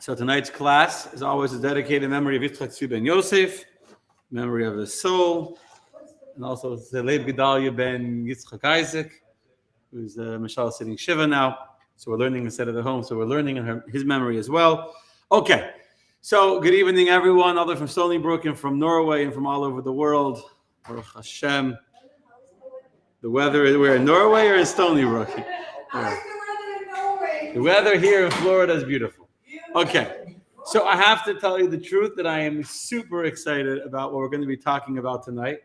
So tonight's class, as always, is dedicated in memory of Yitzchak Tzvi ben Yosef, memory of his soul, and also the Leib Gedalia ben Yitzchak Isaac, who's Michelle sitting Shiva now. So we're learning instead of at home, so we're learning in his memory as well. Okay, so good evening, everyone, other from Stony Brook and from Norway and from all over the world. Baruch Hashem. The weather, we're in Norway or in Stony Brook? Yeah. The weather here in Florida is beautiful. Okay, so I have to tell you the truth that I am super excited about what we're going to be talking about tonight.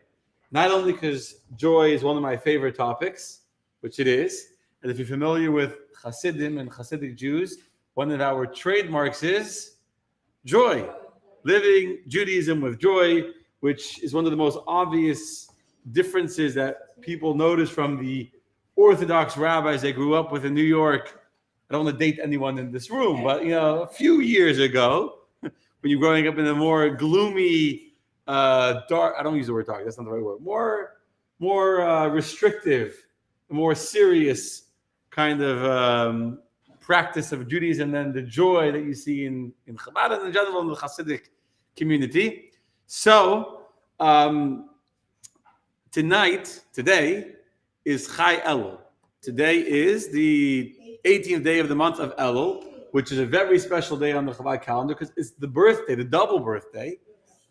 Not only because joy is one of my favorite topics, which it is, and if you're familiar with Hasidim and Hasidic Jews, one of our trademarks is joy. Living Judaism with joy, which is one of the most obvious differences that people notice from the Orthodox rabbis they grew up with in New York. I don't want to date anyone in this room, but a few years ago, when you're growing up in a more gloomy, dark, I don't use the word dark, that's not the right word, more restrictive, more serious kind of practice of Judaism than the joy that you see in Chabad and in general in the Hasidic community. So, today is Chai Elul. Today is the 18th day of the month of Elul, which is a very special day on the Chabad calendar because it's the birthday, the double birthday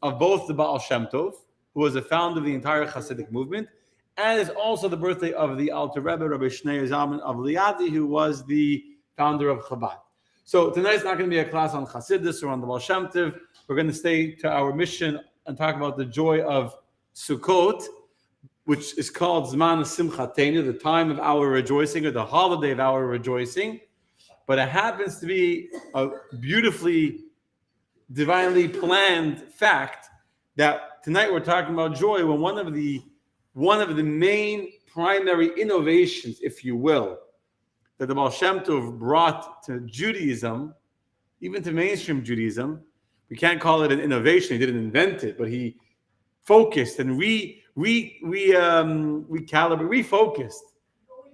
of both the Baal Shem Tov, who was the founder of the entire Hasidic movement, and it's also the birthday of the Alter Rebbe, Rabbi Shneur Zalman of Liadi, who was the founder of Chabad. So tonight's not going to be a class on Hasidus or on the Baal Shem Tov. We're going to stay to our mission and talk about the joy of Sukkot, which is called Zman Simchatenu, the time of our rejoicing, or the holiday of our rejoicing. But it happens to be a beautifully, divinely planned fact that tonight we're talking about joy, when one of the main primary innovations, if you will, that the Baal Shem Tov brought to Judaism, even to mainstream Judaism, we can't call it an innovation. He didn't invent it, but he focused and refocused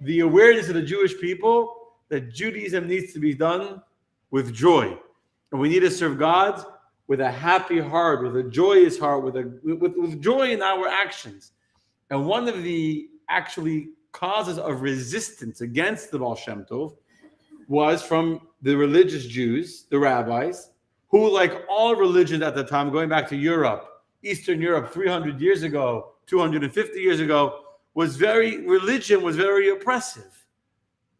the awareness of the Jewish people that Judaism needs to be done with joy, and we need to serve God with a happy heart, with a joyous heart, with joy in our actions. And one of the actually causes of resistance against the Baal Shem Tov was from the religious Jews, the rabbis, who, like all religions at the time, going back to Europe, Eastern Europe, 300 years ago, 250 years ago, religion was very oppressive.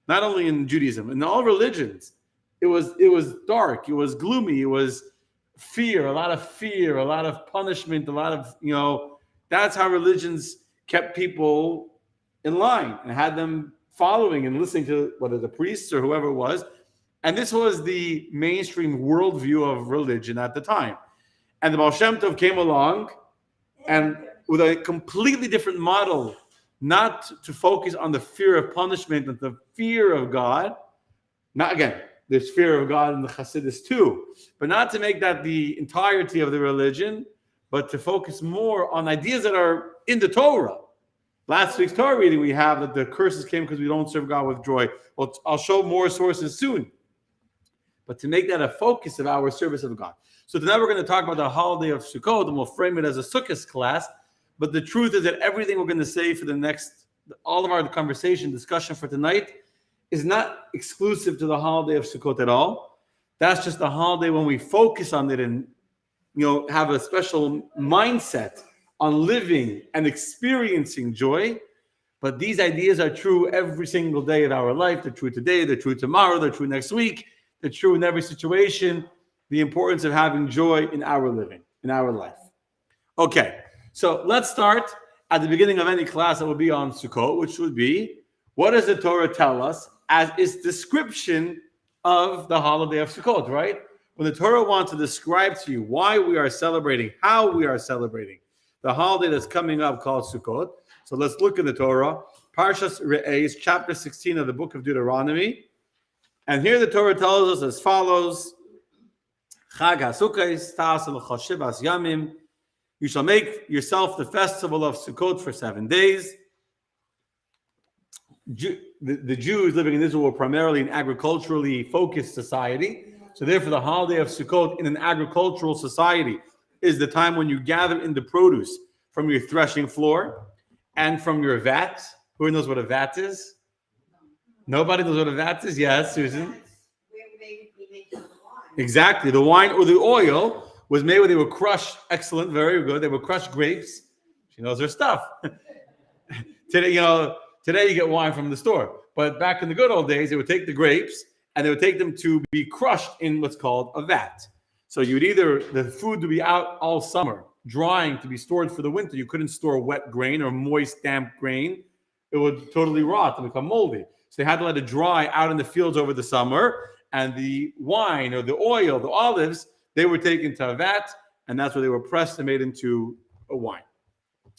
Not only in Judaism, in all religions, it was dark, it was gloomy, it was fear, a lot of punishment, a lot of, that's how religions kept people in line and had them following and listening to whether the priests or whoever it was. And this was the mainstream worldview of religion at the time. And the Baal Shem Tov came along and with a completely different model, not to focus on the fear of punishment and the fear of God. Not again, there's fear of God in the Hasidus too, but not to make that the entirety of the religion, but to focus more on ideas that are in the Torah. Last week's Torah reading, we have that the curses came because we don't serve God with joy. Well, I'll show more sources soon. But to make that a focus of our service of God. So tonight we're going to talk about the holiday of Sukkot, and we'll frame it as a Sukkot class. But the truth is that everything we're going to say for all of our conversation, discussion for tonight, is not exclusive to the holiday of Sukkot at all. That's just a holiday when we focus on it and have a special mindset on living and experiencing joy. But these ideas are true every single day of our life. They're true today, they're true tomorrow, they're true next week, they're true in every situation. The importance of having joy in our living, in our life. Okay, so let's start at the beginning of any class that will be on Sukkot, which would be, what does the Torah tell us as its description of the holiday of Sukkot, right? When the Torah wants to describe to you why we are celebrating, how we are celebrating the holiday that's coming up called Sukkot. So let's look in the Torah. Parshas Re'ez, chapter 16 of the book of Deuteronomy. And here the Torah tells us as follows, Chag HaSukkos, Ta'asel Choshivas Yamim. You shall make yourself the festival of Sukkot for 7 days. The Jews living in Israel were primarily an agriculturally focused society. So therefore, the holiday of Sukkot in an agricultural society is the time when you gather in the produce from your threshing floor and from your vat. Who knows what a vat is? Nobody knows what a vat is? Yes, Susan. Exactly. The wine or the oil was made where they would crush. Excellent, very good. They would crush grapes. She knows her stuff. Today you get wine from the store. But back in the good old days, they would take the grapes and they would take them to be crushed in what's called a vat. So you would either, the food would be out all summer, drying to be stored for the winter. You couldn't store wet grain or moist, damp grain. It would totally rot and become moldy. So they had to let it dry out in the fields over the summer. And the wine or the oil, the olives, they were taken to a vat, and that's where they were pressed and made into a wine.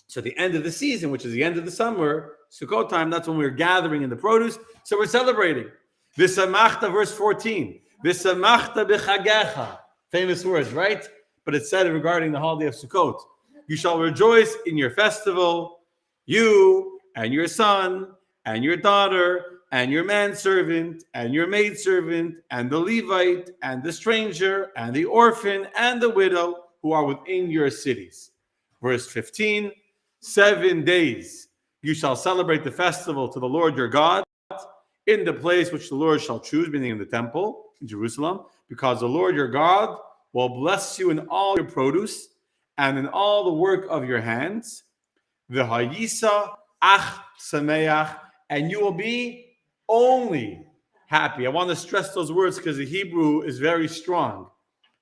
So at the end of the season, which is the end of the summer, Sukkot time, that's when we're gathering in the produce. So we're celebrating. V'samachta, verse 14. V'samachta b'chagecha. Famous words, right? But it said regarding the holiday of Sukkot, you shall rejoice in your festival, you and your son and your daughter and your manservant and your maidservant and the Levite and the stranger and the orphan and the widow who are within your cities. Verse 15, 7 days you shall celebrate the festival to the Lord your God in the place which the Lord shall choose, meaning in the temple in Jerusalem, because the Lord your God will bless you in all your produce and in all the work of your hands. V'hayisa ach sameach, and you will be only happy. I want to stress those words because the Hebrew is very strong.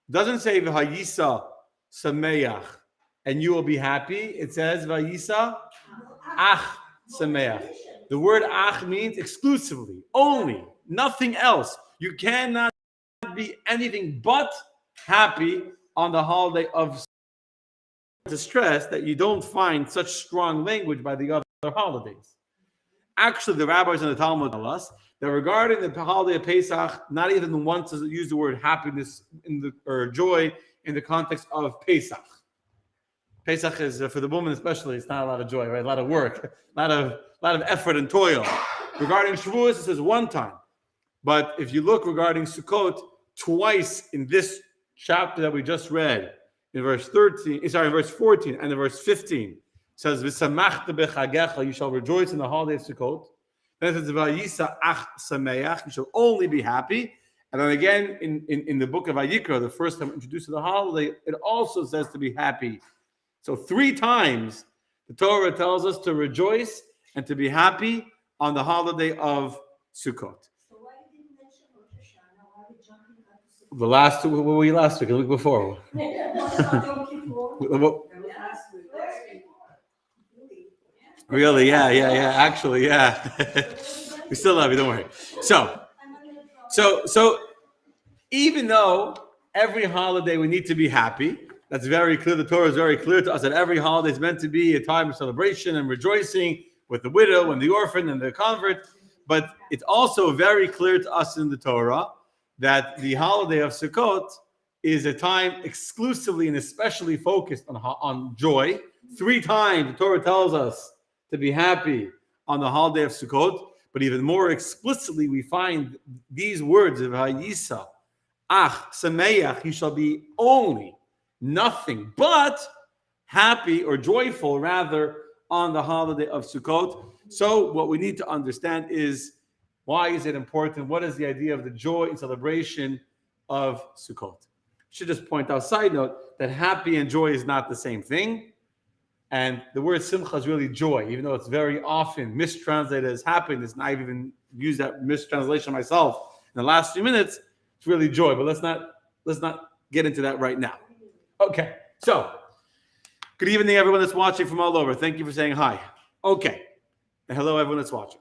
It doesn't say v'hayisa sameach, and you will be happy. It says v'hayisa ach sameach. The word ach means exclusively, only, nothing else. You cannot be anything but happy on the holiday of to stress that you don't find such strong language by the other holidays. Actually, the rabbis and the Talmud tell us that regarding the holiday of Pesach, not even once does it use the word happiness or joy in the context of Pesach. Pesach is for the woman especially. It's not a lot of joy, right? A lot of work, a lot of effort and toil. Regarding Shavuos, it says one time, but if you look regarding Sukkot, twice in this chapter that we just read, in verse 14 and in verse 15, says, "V'samachta b'chagecha," you shall rejoice in the holiday of Sukkot. Then it says, "V'yisa ach sameach," you shall only be happy. And then again, in the book of Vayikra, the first time introduced to the holiday, it also says to be happy. So 3 times the Torah tells us to rejoice and to be happy on the holiday of Sukkot. So why didn't you mention Rosh Hashanah? Why are we jumping up to Sukkot? The last 2, what were we last week? The week before? Really? Yeah. Actually, yeah. We still love you. Don't worry. So, even though every holiday we need to be happy, that's very clear. The Torah is very clear to us that every holiday is meant to be a time of celebration and rejoicing with the widow and the orphan and the convert. But it's also very clear to us in the Torah that the holiday of Sukkot is a time exclusively and especially focused on joy. 3 times the Torah tells us to be happy on the holiday of Sukkot, but even more explicitly we find these words of Hayisa, Ach, Sameach, he shall be only, nothing but happy or joyful rather on the holiday of Sukkot. So what we need to understand is, why is it important? What is the idea of the joy and celebration of Sukkot? I should just point out, side note, that happy and joy is not the same thing. And the word simcha is really joy, even though it's very often mistranslated as happiness. And I've even used that mistranslation myself in the last few minutes. It's really joy, but let's not get into that right now. Okay, so good evening, everyone that's watching from all over. Thank you for saying hi. Okay, and hello, everyone that's watching.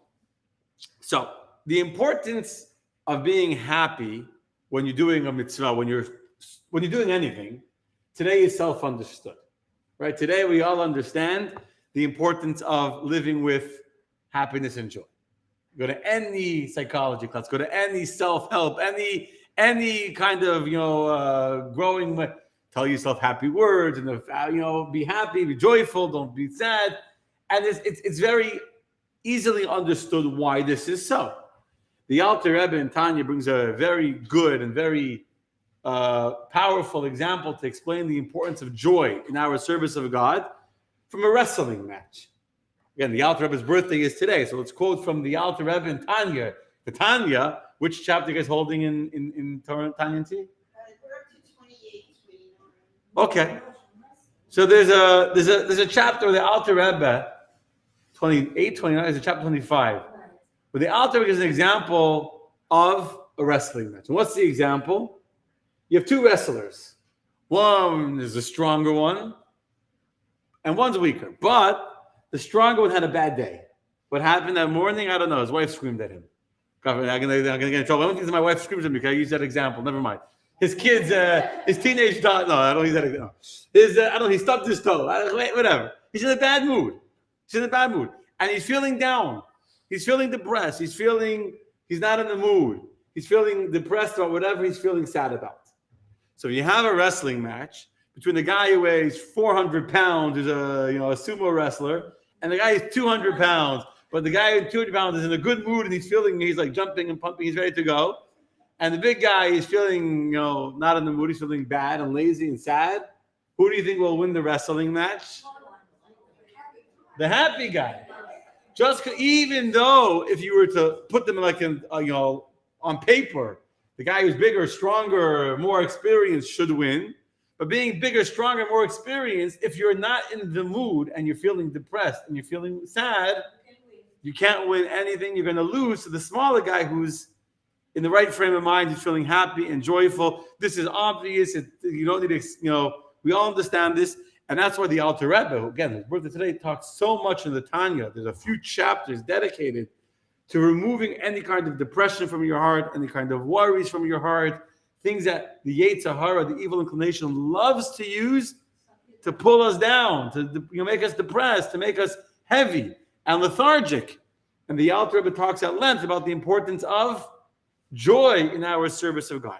So the importance of being happy when you're doing a mitzvah, when you're doing anything, today is self-understood. Right? Today we all understand the importance of living with happiness and joy. Go to any psychology class, go to any self-help, any kind of growing. Tell yourself happy words and be happy, be joyful, don't be sad. And it's very easily understood why this is so. The Alter Rebbe in Tanya brings a very good and very powerful example to explain the importance of joy in our service of God from a wrestling match. Again, the Alter Rebbe's birthday is today, so let's quote from the Alter Rebbe in Tanya. The Tanya, which chapter you guys holding in Tanya and T? We're up to 28, 29. Okay. So there's a chapter where the Alter Rebbe, 28, 29, there's a chapter 25, where the Alter Rebbe gives an example of a wrestling match. And what's the example? You have two wrestlers. One is a stronger one, and one's weaker. But the stronger one had a bad day. What happened that morning? I don't know. His wife screamed at him. I'm gonna get in trouble. I don't think my wife screams at me because I use that example. Never mind. His kids, his teenage daughter. No, I don't use that example. I don't know. He stubbed his toe. Whatever. He's in a bad mood. And he's feeling down. He's feeling depressed. He's not in the mood. He's feeling depressed about whatever he's feeling sad about. So you have a wrestling match between the guy who weighs 400 pounds, who's a sumo wrestler, and the guy who's 200 pounds. But the guy who's 200 pounds is in a good mood and he's like jumping and pumping. He's ready to go. And the big guy is feeling, not in the mood. He's feeling bad and lazy and sad. Who do you think will win the wrestling match? The happy guy. Even though if you were to put them on paper, the guy who's bigger, stronger, more experienced should win. But being bigger, stronger, more experienced, if you're not in the mood and you're feeling depressed and you're feeling sad, you can't win anything. You're going to lose to the smaller guy who's in the right frame of mind, who's feeling happy and joyful. This is obvious. You don't need to, we all understand this. And that's why the Alter Rebbe, who, again, his birthday today, talks so much in the Tanya. There's a few chapters dedicated to removing any kind of depression from your heart, any kind of worries from your heart, things that the Yetzer Hara, the evil inclination, loves to use to pull us down, to make us depressed, to make us heavy and lethargic. And the Alter Rebbe talks at length about the importance of joy in our service of God.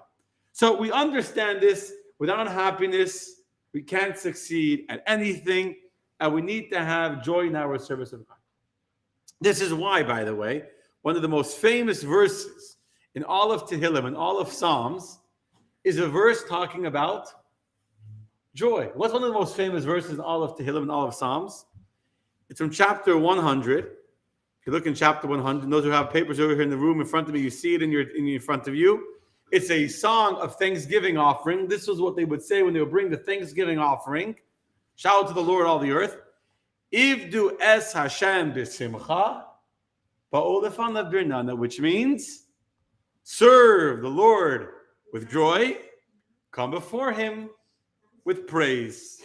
So we understand this. Without happiness, we can't succeed at anything, and we need to have joy in our service of God. This is why, by the way, one of the most famous verses in all of Tehillim and all of Psalms is a verse talking about joy. What's one of the most famous verses in all of Tehillim and all of Psalms? It's from chapter 100. If you look in chapter 100, those who have papers over here in the room in front of me, you see it in front of you. It's a song of thanksgiving offering. This was what they would say when they would bring the thanksgiving offering. Shout out to the Lord, all the earth. Ivdu es Hashem b'simcha ba'ol lefanav birnana, which means serve the Lord with joy, come before him with praise.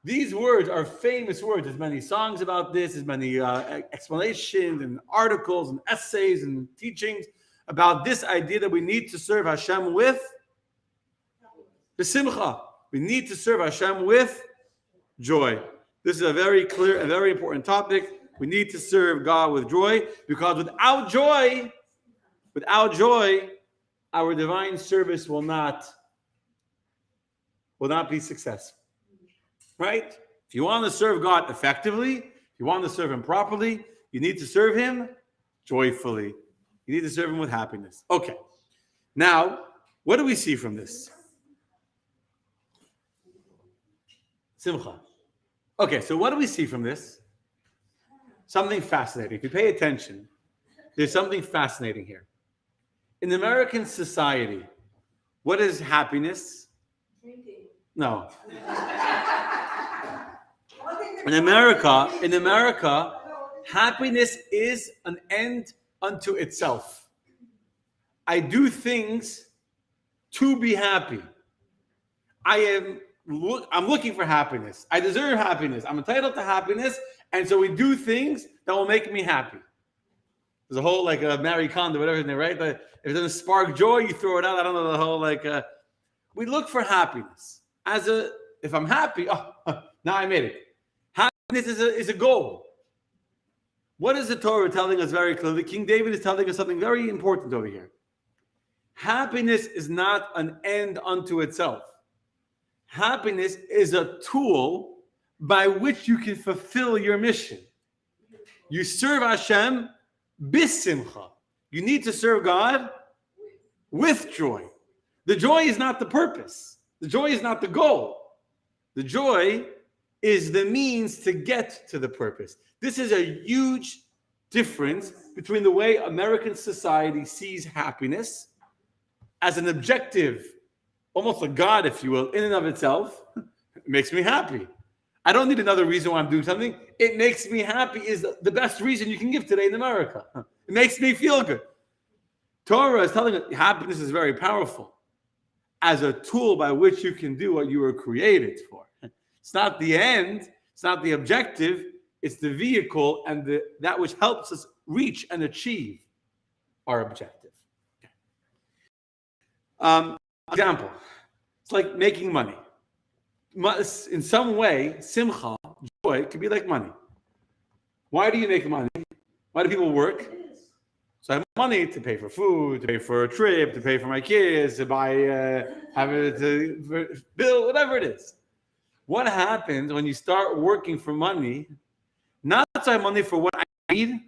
These words are famous words. There's many songs about this. There's many explanations and articles and essays and teachings about this idea that we need to serve Hashem with b'simcha. We need to serve Hashem with joy. This is a very clear and very important topic. We need to serve God with joy, because without joy, our divine service will not be successful. Right? If you want to serve God effectively, if you want to serve him properly, you need to serve him joyfully. You need to serve him with happiness. Okay. Now, what do we see from this? Simcha. Okay, so what do we see from this? Something fascinating. If you pay attention, there's something fascinating here. In American society, what is happiness? Drinking. No. In America, happiness is an end unto itself. I do things to be happy. I'm looking for happiness. I deserve happiness. I'm entitled to happiness. And so we do things that will make me happy. There's a whole Marie Kondo, whatever, right? If it doesn't spark joy, you throw it out. I don't know, the whole we look for happiness. If I'm happy, now I made it. Happiness is a goal. What is the Torah telling us very clearly? King David is telling us something very important over here. Happiness is not an end unto itself. Happiness is a tool by which you can fulfill your mission. You serve Hashem bisimcha. You need to serve God with joy. The joy is not the purpose. The joy is not the goal. The joy is the means to get to the purpose. This is a huge difference between the way American society sees happiness as an objective, almost a god, if you will, in and of itself. It makes me happy. I don't need another reason why I'm doing something. It makes me happy is the best reason you can give today in America. It makes me feel good. Torah is telling us happiness is very powerful as a tool by which you can do what you were created for. It's not the end, it's not the objective, it's the vehicle and that which helps us reach and achieve our objective. Example, it's like making money. In some way, simcha, joy, could be like money. Why do you make money? Why do people work? So I have money to pay for food, to pay for a trip, to pay for my kids, to buy, to bill, whatever it is. What happens when you start working for money? Not so I have money for what I need,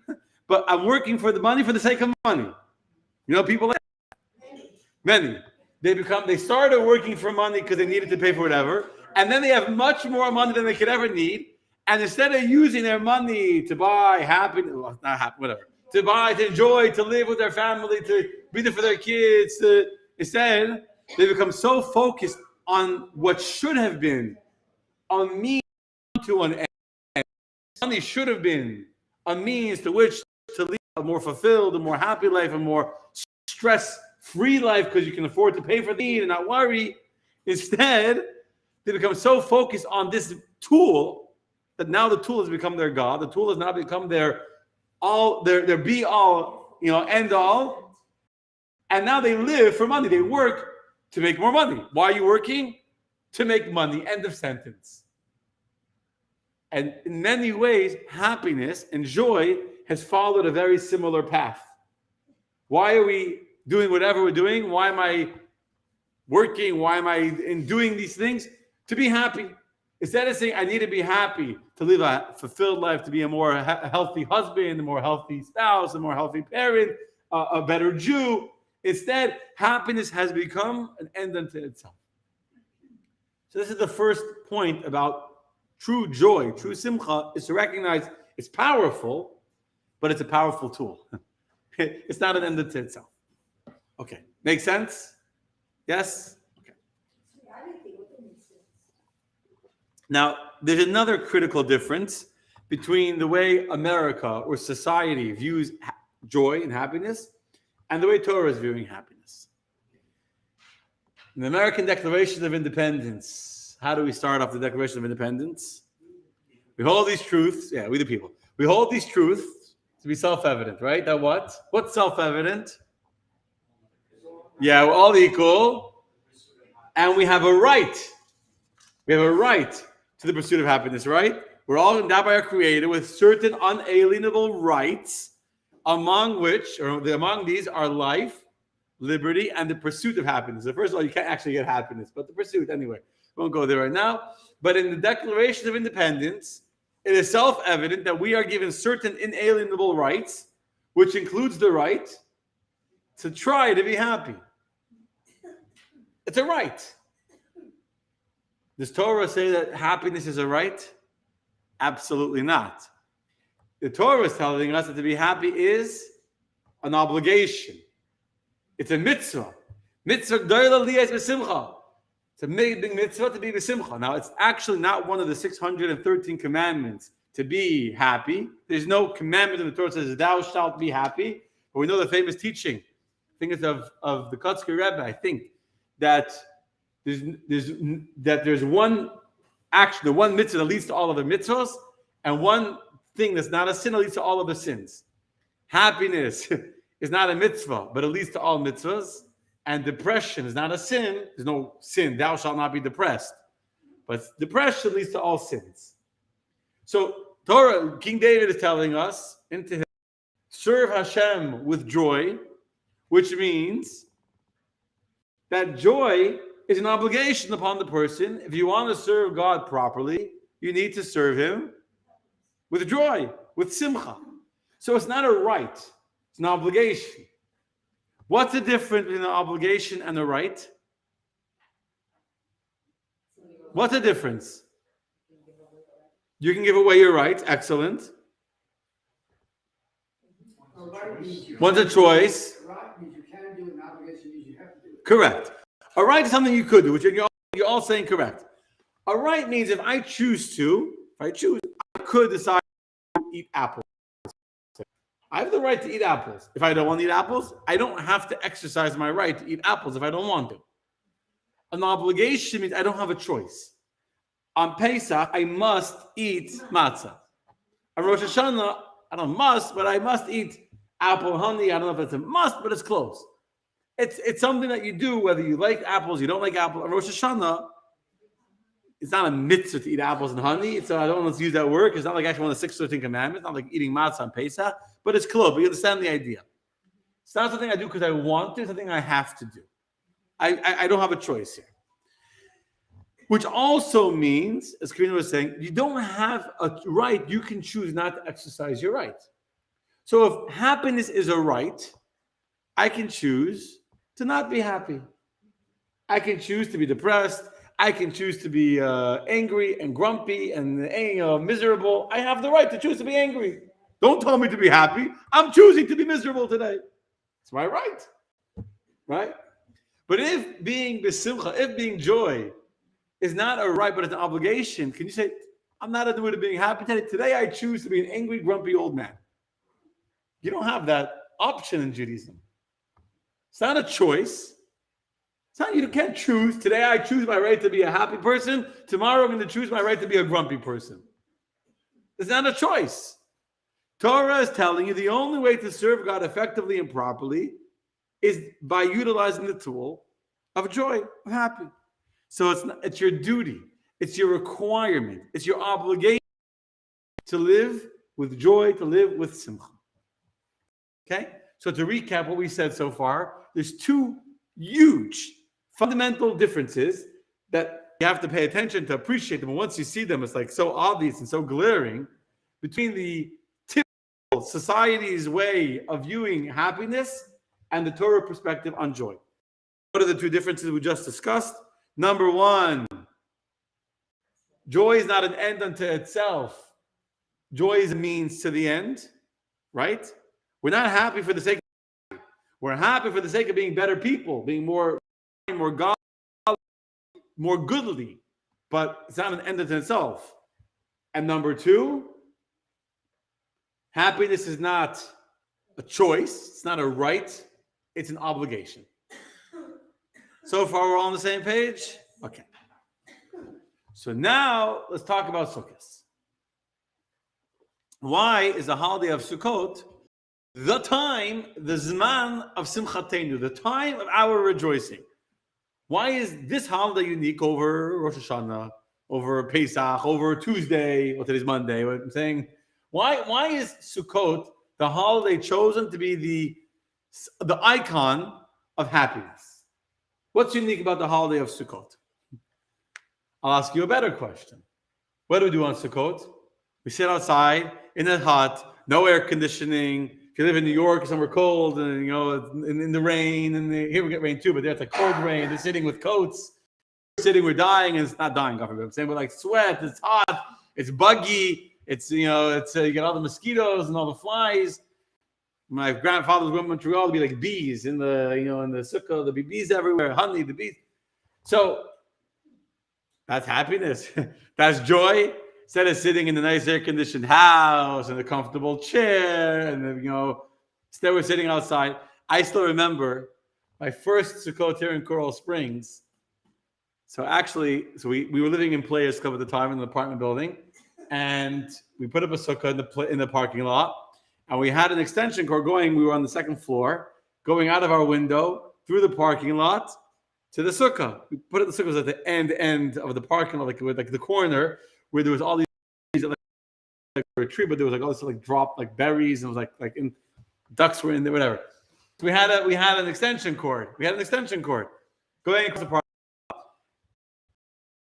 but I'm working for the money for the sake of money. You know, people like many. They started working for money because they needed to pay for whatever, and then they have much more money than they could ever need. And instead of using their money to buy happiness, well, not happy, whatever, to buy, to enjoy, to live with their family, to be there for their kids, instead they become so focused on what should have been, on means to an end. Money should have been a means to which to lead a more fulfilled, a more happy life, a more stress-free life because you can afford to pay for the need and not worry. Instead, they become so focused on this tool that now the tool has become their God. The tool has now become their all, their be all, end all. And now they live for money. They work to make more money. Why are you working? To make money. End of sentence. And in many ways, happiness and joy has followed a very similar path. Why are we doing whatever we're doing? Why am I working? Why am I doing these things? To be happy. Instead of saying, I need to be happy to live a fulfilled life, to be a more healthy husband, a more healthy spouse, a more healthy parent, a better Jew. Instead, happiness has become an end unto itself. So this is the first point about true joy, true simcha, is to recognize it's powerful, but it's a powerful tool. It's not an end unto itself. Okay, make sense? Yes? Okay. Now, there's another critical difference between the way America or society views joy and happiness and the way Torah is viewing happiness. In the American Declaration of Independence, how do we start off the Declaration of Independence? We hold these truths, we the people. We hold these truths to be self-evident, right? That what? What's self-evident? Yeah, we're all equal. And we have a right. We have a right to the pursuit of happiness, right? We're all endowed by our Creator with certain unalienable rights, among these are life, liberty, and the pursuit of happiness. So first of all, you can't actually get happiness, but the pursuit anyway. We won't go there right now. But in the Declaration of Independence, it is self-evident that we are given certain inalienable rights, which includes the right to try to be happy. It's a right. Does Torah say that happiness is a right? Absolutely not. The Torah is telling us that to be happy is an obligation. It's a mitzvah. Mitzvah g'dola liyas b'simcha. It's a big mitzvah to be b'simcha. Now, it's actually not one of the 613 commandments to be happy. There's no commandment in the Torah that says, thou shalt be happy. But we know the famous teaching, I think it's of the Kotzker Rebbe, I think, that there's one action, the one mitzvah that leads to all of the mitzvahs, and one thing that's not a sin that leads to all of the sins. Happiness is not a mitzvah, but it leads to all mitzvahs. And depression is not a sin. There's no sin. Thou shalt not be depressed. But depression leads to all sins. So Torah, King David is telling us, serve Hashem with joy, which means that joy is an obligation upon the person. If you want to serve God properly, you need to serve Him with joy, with simcha. So it's not a right. It's an obligation. What's the difference between an obligation and a right? What's the difference? You can give away your rights. Excellent. What's a choice? A right means you can do it, an obligation means you have to do it. Correct. A right is something you could do, which you're all saying correct. A right means if I could decide to eat apples. I have the right to eat apples. If I don't want to eat apples, I don't have to exercise my right to eat apples if I don't want to. An obligation means I don't have a choice. On Pesach, I must eat matzah. On Rosh Hashanah, I don't must, but I must eat apple and honey. I don't know if it's a must, but it's close. It's something that you do whether you like apples, you don't like apples. On Rosh Hashanah, it's not a mitzvah to eat apples and honey. So I don't want to use that word. It's not like actually one of the 613 commandments. It's not like eating matzah on Pesach, but it's close. But you understand the idea. It's not something I do because I want to. It's something I have to do. I don't have a choice here. Which also means, as Karina was saying, you don't have a right. You can choose not to exercise your right. So if happiness is a right, I can choose to not be happy. I can choose to be depressed. I can choose to be angry and grumpy and miserable. I have the right to choose to be angry. Don't tell me to be happy. I'm choosing to be miserable today. It's my right. Right? But if being besimcha, if being joy is not a right, but it's an obligation, can you say, I'm not in the mood of being happy today. Today I choose to be an angry, grumpy old man. You don't have that option in Judaism. It's not a choice. It's not, you can't choose. Today I choose my right to be a happy person. Tomorrow I'm going to choose my right to be a grumpy person. It's not a choice. Torah is telling you the only way to serve God effectively and properly is by utilizing the tool of joy, of happy. So it's your duty, it's your requirement, it's your obligation to live with joy, to live with simcha. Okay? So to recap what we said so far, there's two huge fundamental differences that you have to pay attention to appreciate them. And once you see them, it's like so obvious and so glaring between the typical society's way of viewing happiness and the Torah perspective on joy. What are the two differences we just discussed? Number one, joy is not an end unto itself. Joy is a means to the end, right? We're not happy for the sake of happy. We're happy for the sake of being better people, being more godly, more goodly, but it's not an end unto itself. And number two, happiness is not a choice, it's not a right, it's an obligation. So far, we're all on the same page? Okay. So now, let's talk about Sukkot. Why is the holiday of Sukkot the time, the Zman of Simchatenu, the time of our rejoicing? Why is this holiday unique over Rosh Hashanah, over Pesach, over Tuesday, or today's Monday? What I'm saying, why is Sukkot the holiday chosen to be the icon of happiness? What's unique about the holiday of Sukkot? I'll ask you a better question. What do we do on Sukkot? We sit outside in a hut, no air conditioning. If you live in New York, somewhere cold, and in the rain, and here we get rain too, but there it's like cold rain. They're sitting with coats. We're dying, and it's not dying, God forbid. I'm saying we're like sweat. It's hot. It's buggy. It's you get all the mosquitoes and all the flies. My grandfather's went to Montreal to be like bees in the in the sukkah. There'll be bees everywhere, honey, the bees. So that's happiness. That's joy. Instead of sitting in the nice air-conditioned house and a comfortable chair, and instead we're sitting outside. I still remember my first Sukkot here in Coral Springs. So we were living in Players Club at the time in an apartment building, and we put up a sukkah in the parking lot. And we had an extension cord going. We were on the second floor, going out of our window through the parking lot to the sukkah. We put it the sukkah was at the end of the parking lot, like the corner where there was all these like a tree, but there was like all this like dropped like berries, and it was like in ducks were in there, whatever. So we had an extension cord. Going across the parking lot.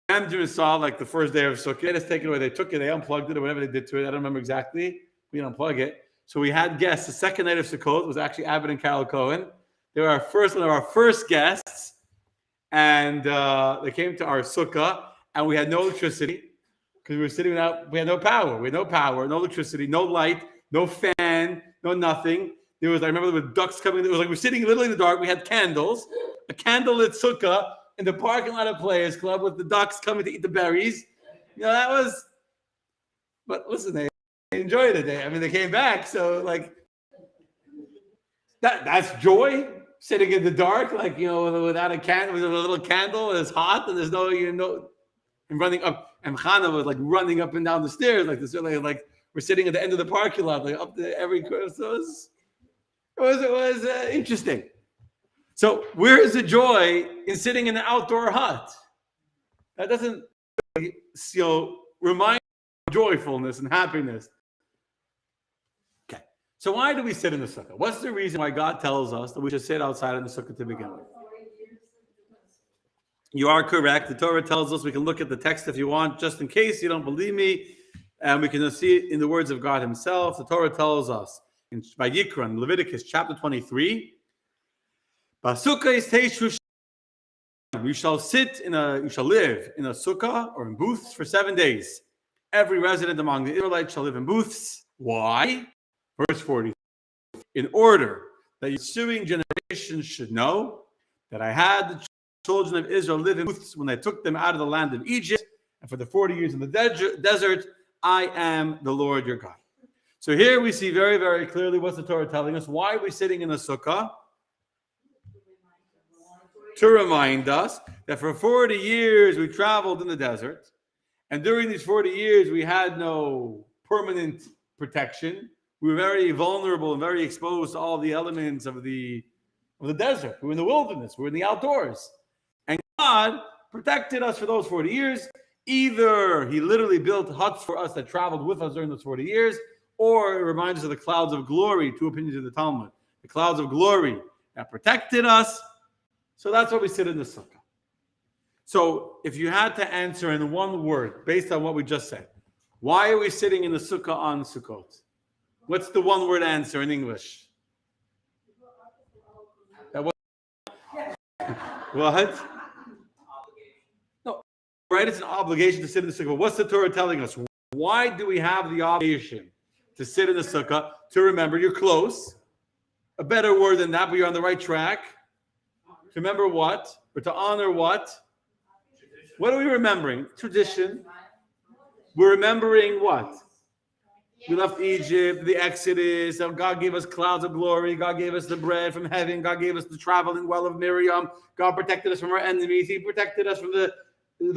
Manager saw like the first day of sukkah. They just take it away. They took it. They unplugged it or whatever they did to it. I don't remember exactly. We didn't unplug it. So we had guests. The second night of Sukkot was actually Abbott and Carol Cohen. They were one of our first guests, and they came to our sukkah. and we had no electricity because we were sitting without, we had no power. We had no power, no electricity, no light, no fan, no nothing. There was, I remember there were ducks coming. It was like we're sitting literally in the dark. We had candles, a candlelit sukkah in the parking lot of Players Club with the ducks coming to eat the berries. You know, that was, but listen, they enjoyed it. They came back. So like that's joy, sitting in the dark, like, you know, without a candle, with a little candle, and it's hot and there's no, you know, and running up. And Chana was like running up and down the stairs, like this, like we're sitting at the end of the parking lot, like up to every corner. So it was interesting. So where is the joy in sitting in an outdoor hut? That doesn't, you know, remind of joyfulness and happiness. Okay. So why do we sit in the sukkah? What's the reason why God tells us that we should sit outside in the sukkah to begin with? You are correct. The Torah tells us, we can look at the text if you want, just in case you don't believe me, and we can see it in the words of God himself. The Torah tells us in Vayikra, Leviticus chapter 23, you shall live in a sukkah or in booths for 7 days. Every resident among the Israelites shall live in booths. Why? Verse 40. In order that your ensuing generations should know that I had the children of Israel live in booths when I took them out of the land of Egypt, and for the 40 years in the desert, I am the Lord your God. So here we see very, very clearly what's the Torah telling us. Why are we sitting in a sukkah? To remind us that for 40 years we traveled in the desert, and during these 40 years we had no permanent protection. We were very vulnerable and very exposed to all the elements of the desert. We were in the wilderness. We were in the outdoors. And God protected us for those 40 years. Either he literally built huts for us that traveled with us during those 40 years, or it reminds us of the clouds of glory, two opinions of the Talmud. The clouds of glory that protected us. So that's why we sit in the sukkah. So if you had to answer in one word, based on what we just said, why are we sitting in the sukkah on Sukkot? What's the one word answer in English? What? No, right? It's an obligation to sit in the sukkah. What's the Torah telling us? Why do we have the obligation to sit in the sukkah? To remember you're close. A better word than that, but you're on the right track. To remember what? Or to honor what? What are we remembering? Tradition. We're remembering what? We left Egypt, the Exodus. God gave us clouds of glory. God gave us the bread from heaven. God gave us the traveling well of Miriam. God protected us from our enemies. He protected us from the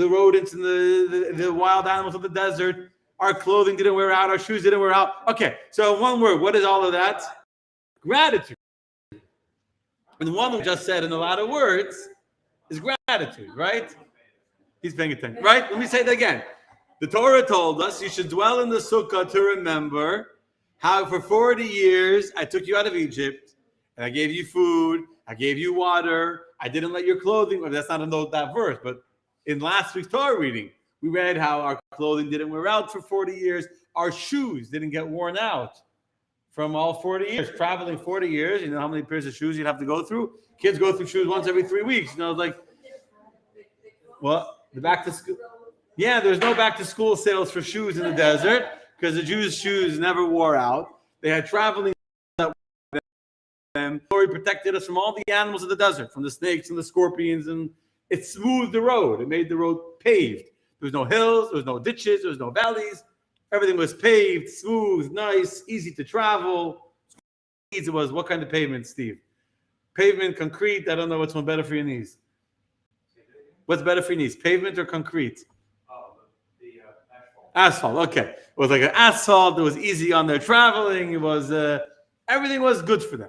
rodents and the wild animals of the desert. Our clothing didn't wear out. Our shoes didn't wear out. Okay, so one word. What is all of that? Gratitude. And one we just said in a lot of words is gratitude, right? He's paying attention, right? Let me say that again. The Torah told us you should dwell in the sukkah to remember how for 40 years I took you out of Egypt and I gave you food, I gave you water, I didn't let your clothing, well, that's not in that verse, but in last week's Torah reading, we read how our clothing didn't wear out for 40 years, our shoes didn't get worn out from all 40 years. Traveling 40 years, you know how many pairs of shoes you'd have to go through? Kids go through shoes once every 3 weeks. You know, like, well, the back to school. Yeah, there's no back to school sales for shoes in the desert because the Jews' shoes never wore out. They had traveling that them. Glory protected us from all the animals of the desert, from the snakes and the scorpions, and it smoothed the road. It made the road paved. There was no hills, there was no ditches, there was no valleys. Everything was paved, smooth, nice, easy to travel. It was what kind of pavement, Steve? Pavement, concrete. I don't know what's one better for your knees. What's better for your knees, pavement or concrete? Asphalt. Okay, it was like an asphalt. It was easy on their traveling. It was everything was good for them.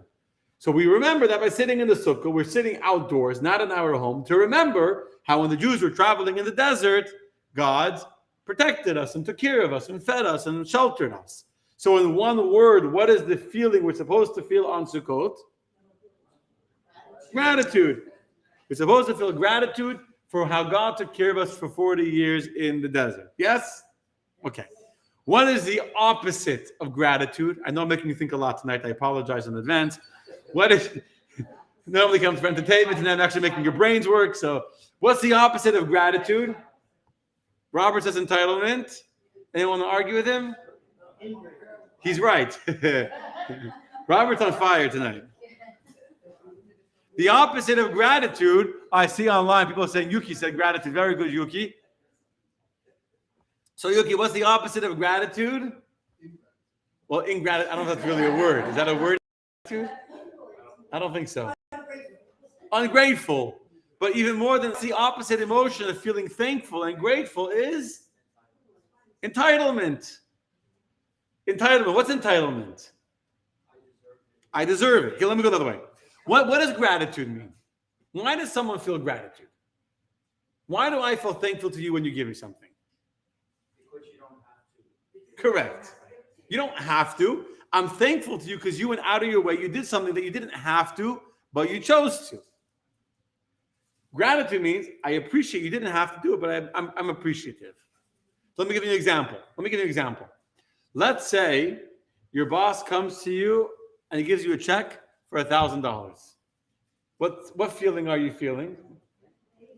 So we remember that by sitting in the sukkah, we're sitting outdoors, not in our home, to remember how when the Jews were traveling in the desert, God protected us and took care of us and fed us and sheltered us. So in one word, what is the feeling we're supposed to feel on Sukkot? Gratitude. We're supposed to feel gratitude for how God took care of us for 40 years in the desert. Yes? Okay. What is the opposite of gratitude? I know I'm making you think a lot tonight. I apologize in advance. What is normally comes for entertainment and then actually making your brains work. So what's the opposite of gratitude? Robert says entitlement. Anyone want to argue with him? He's right. Robert's on fire tonight. The opposite of gratitude, I see online people saying, Yuki said gratitude. Very good, Yuki. So, Yuki, what's the opposite of gratitude? Well, ingratitude, I don't know if that's really a word. Is that a word? I don't think so. Ungrateful. But even more than the opposite emotion of feeling thankful and grateful is entitlement. Entitlement. What's entitlement? I deserve it. Okay, let me go the other way. What does gratitude mean? Why does someone feel gratitude? Why do I feel thankful to you when you give me something? Because you don't have to. Correct. You don't have to. I'm thankful to you because you went out of your way. You did something that you didn't have to, but you chose to. Gratitude means I appreciate you didn't have to do it, but I'm appreciative. Let me give you an example. Let's say your boss comes to you and he gives you a check for $1,000. What feeling are you feeling?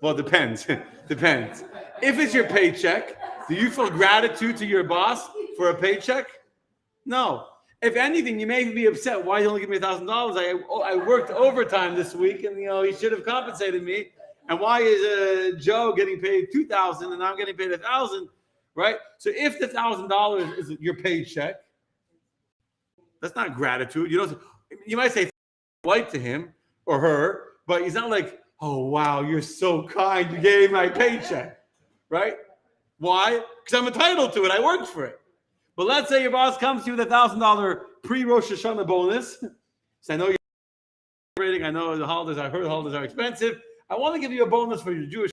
Well, it depends. Depends. If it's your paycheck, do you feel gratitude to your boss for a paycheck? No. If anything, you may be upset. Why you only give me $1,000? I worked overtime this week, and he should have compensated me. And why is Joe getting paid $2,000 and I'm getting paid $1,000? Right? So if the $1,000 is your paycheck, that's not gratitude. You might say polite to him or her, but he's not like, oh wow, you're so kind. You gave me my paycheck, right? Why? Because I'm entitled to it. I worked for it. But let's say your boss comes to you with $1,000 pre-Rosh Hashanah bonus. So I know you're celebrating. I know the holidays. I heard the holidays are expensive. I want to give you a bonus for your Jewish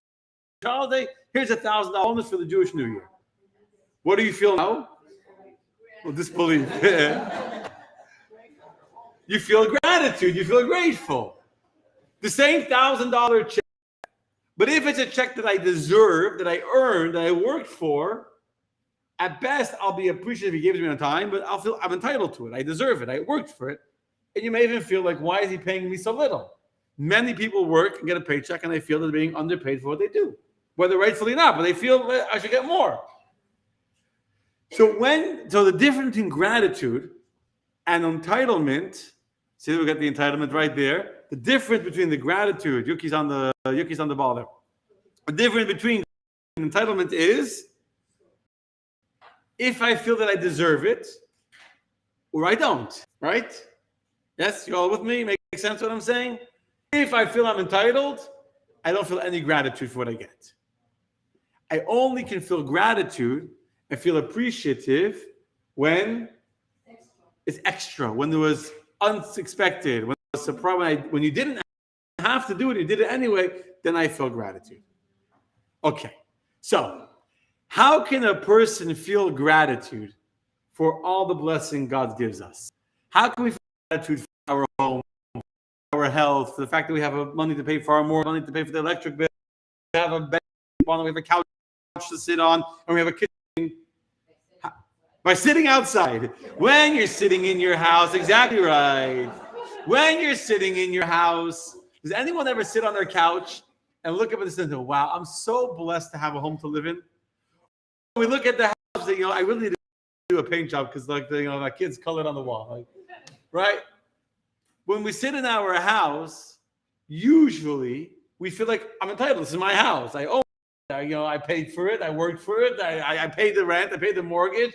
holiday. Here's $1,000 bonus for the Jewish New Year. What do you feel now? Well, disbelief. You feel gratitude. You feel grateful. The same $1,000 check. But if it's a check that I deserve, that I earned, that I worked for, at best, I'll be appreciative if he gives me on time, but I'll feel I'm entitled to it. I deserve it. I worked for it. And you may even feel like, why is he paying me so little? Many people work and get a paycheck and they feel they're being underpaid for what they do, whether rightfully or not, but they feel I should get more. So the difference between gratitude and entitlement, see, we got the entitlement right there. The difference between the gratitude, Yuki's on the ball there. The difference between entitlement is if I feel that I deserve it or I don't, right? Yes, you all with me? Make sense what I'm saying? If I feel I'm entitled, I don't feel any gratitude for what I get. I only can feel gratitude and feel appreciative when it's extra, when there was unexpected, when it was surprise, when you didn't have to do it, you did it anyway, then I feel gratitude. Okay, so how can a person feel gratitude for all the blessing God gives us? How can we feel gratitude for our home, our health, the fact that we have money to pay for our mortgage, money to pay for the electric bill, we have a bed, we have a couch to sit on, and we have a kitchen? By sitting outside. When you're sitting in your house, exactly right. When you're sitting in your house, does anyone ever sit on their couch and look up at this and go, wow, I'm so blessed to have a home to live in? We look at the house that, I really need to do a paint job because my kids colored on the wall. Right? When we sit in our house, usually we feel like I'm entitled. This is my house. I own it. I paid for it. I worked for it. I paid the rent. I paid the mortgage.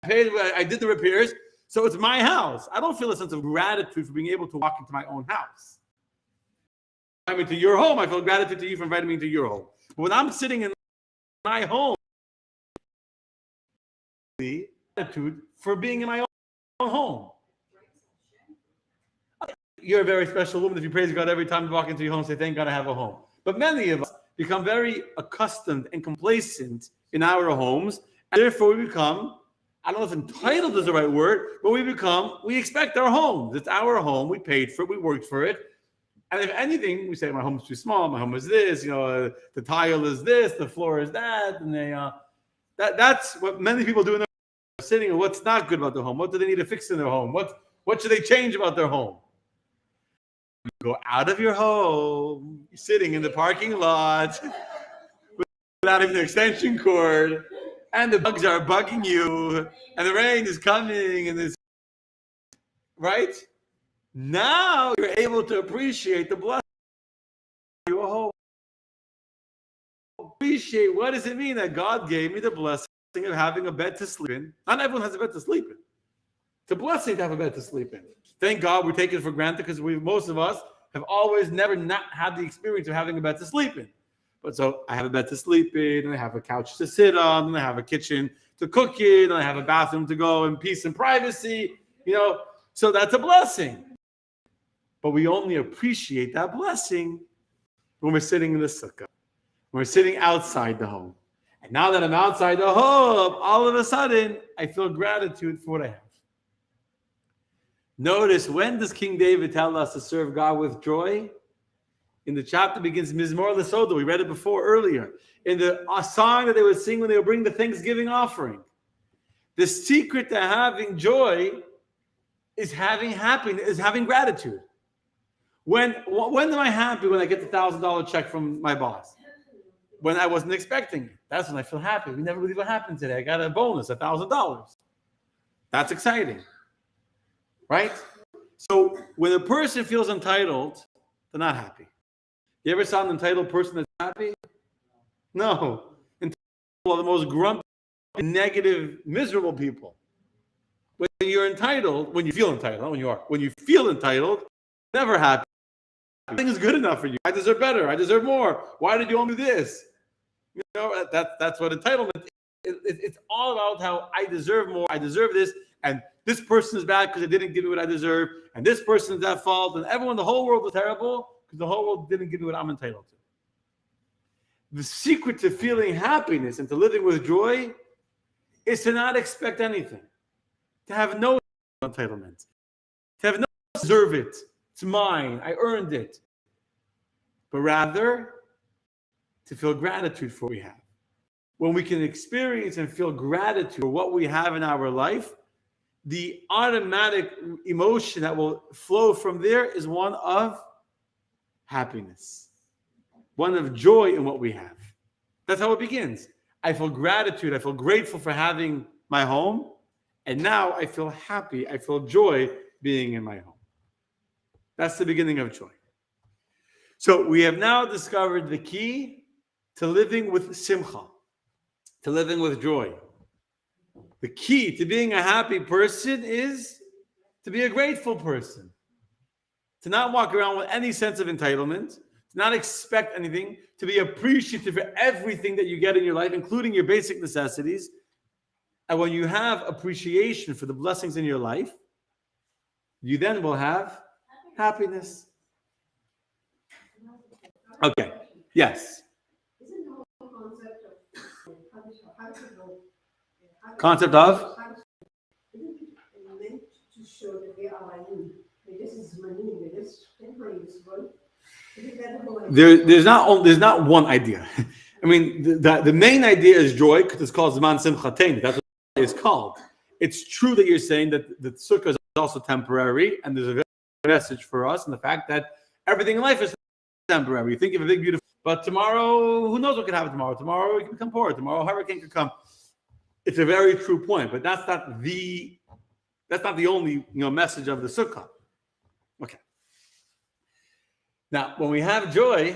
I did the repairs. So it's my house. I don't feel a sense of gratitude for being able to walk into my own house. I mean, to your home, I feel gratitude to you for inviting me into your home. But when I'm sitting in my home, gratitude for being in my own home. You're a very special woman if you praise God every time you walk into your home and say, thank God I have a home. But many of us become very accustomed and complacent in our homes. And therefore we become, I don't know if entitled is the right word, but we expect our homes. It's our home. We paid for it. We worked for it. And if anything, we say, my home is too small. My home is this. The tile is this. The floor is that. And that's what many people do in their sitting. And what's not good about their home? What do they need to fix in their home? What should they change about their home? You go out of your home, sitting in the parking lot without even an extension cord, and the bugs are bugging you, and the rain is coming, and this, right? Now you're able to appreciate the blessing. You appreciate, what does it mean that God gave me the blessing of having a bed to sleep in? Not everyone has a bed to sleep in. It's a blessing to have a bed to sleep in. Thank God we take it for granted because most of us have always never not had the experience of having a bed to sleep in. But so I have a bed to sleep in, and I have a couch to sit on, and I have a kitchen to cook in, and I have a bathroom to go in peace and privacy, so that's a blessing. But we only appreciate that blessing when we're sitting in the sukkah, when we're sitting outside the home. And now that I'm outside the home, all of a sudden, I feel gratitude for what I have. Notice, when does King David tell us to serve God with joy? In the chapter begins Mizmor L'Soda. We read it before earlier. In the song that they would sing when they would bring the Thanksgiving offering. The secret to having joy is having happiness, is having gratitude. When am I happy? When I get the $1,000 check from my boss. When I wasn't expecting it. That's when I feel happy. We never believe what happened today. I got a bonus, $1,000. That's exciting. Right? So when a person feels entitled, they're not happy. You ever saw an entitled person that's happy? No. Entitled are the most grumpy, negative, miserable people. When you're entitled, when you feel entitled, not when you are. When you feel entitled, never happy. Nothing is good enough for you. I deserve better. I deserve more. Why did you only do this? That's what entitlement is. It's all about how I deserve more. I deserve this. And this person is bad because they didn't give me what I deserve. And this person is at fault. And everyone, the whole world is terrible because the whole world didn't give me what I'm entitled to. The secret to feeling happiness and to living with joy is to not expect anything. To have no entitlement. To have no deserve it. It's mine. I earned it. But rather, to feel gratitude for what we have. When we can experience and feel gratitude for what we have in our life, the automatic emotion that will flow from there is one of happiness, one of joy in what we have. That's how it begins. I feel gratitude. I feel grateful for having my home. And now I feel happy. I feel joy being in my home. That's the beginning of joy. So we have now discovered the key to living with simcha, to living with joy. The key to being a happy person is to be a grateful person. To not walk around with any sense of entitlement, to not expect anything, to be appreciative for everything that you get in your life, including your basic necessities. And when you have appreciation for the blessings in your life, you then will have happiness. Okay, yes. Isn't the whole Concept of? Isn't it meant to show that we are in? This is money, this is temporary, this one. There's not one idea. I mean, the main idea is joy because it's called Zman Simchatein. That's what it's called. It's true that you're saying that the sukkah is also temporary, and there's a message for us in the fact that everything in life is temporary. You think of a big, beautiful, but tomorrow, who knows what could happen tomorrow? Tomorrow we can become poor. Tomorrow a hurricane could come. It's a very true point, but that's not the only message of the sukkah. Okay. Now, when we have joy,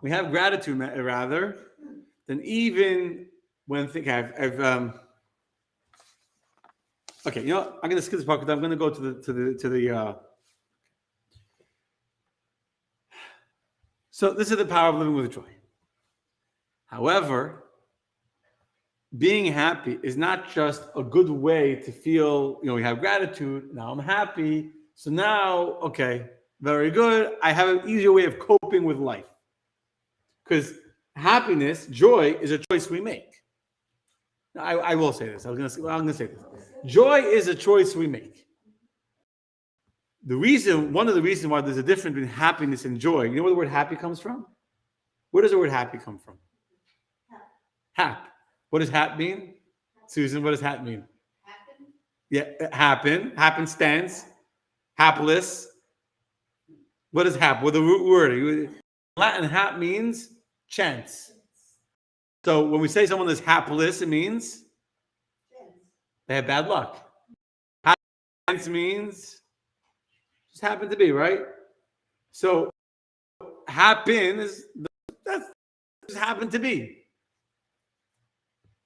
we have gratitude rather, then even when okay, I'm going to skip this part because I'm going to go to the. So this is the power of living with joy. However, being happy is not just a good way to feel, we have gratitude. Now I'm happy. So now, okay, very good. I have an easier way of coping with life. Because happiness, joy, is a choice we make. I will say this. I'm going to say this. Joy is a choice we make. One of the reasons why there's a difference between happiness and joy, you know where the word happy comes from? Where does the word happy come from? Hap. What does hap mean? Susan, what does hap mean? Happen? Yeah, happen, happenstance, hapless. What is hap? What the root word? Latin hap means chance. So when we say someone is hapless, it means Chance. they have bad luck. Happiness means just happen to be, right? So happen is that's just happen to be.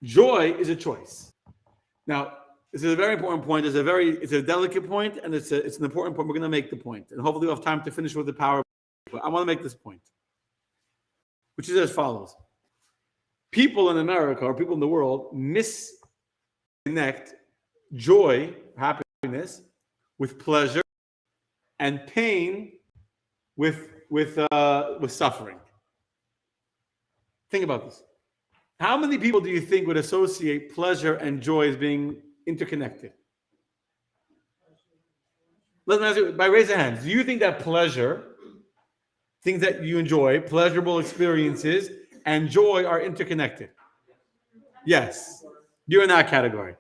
Joy is a choice. Now, this is a very important point. It's a delicate point, and it's an important point. We're going to make the point, and hopefully we'll have time to finish with the power. But I want to make this point, which is as follows: people in America or people in the world misconnect joy, happiness, with pleasure, and pain with suffering. Think about this. How many people do you think would associate pleasure and joy as being interconnected? Let me ask you, by raising hands, do you think that pleasure, things that you enjoy, pleasurable experiences, and joy are interconnected? Yes. You're in that category.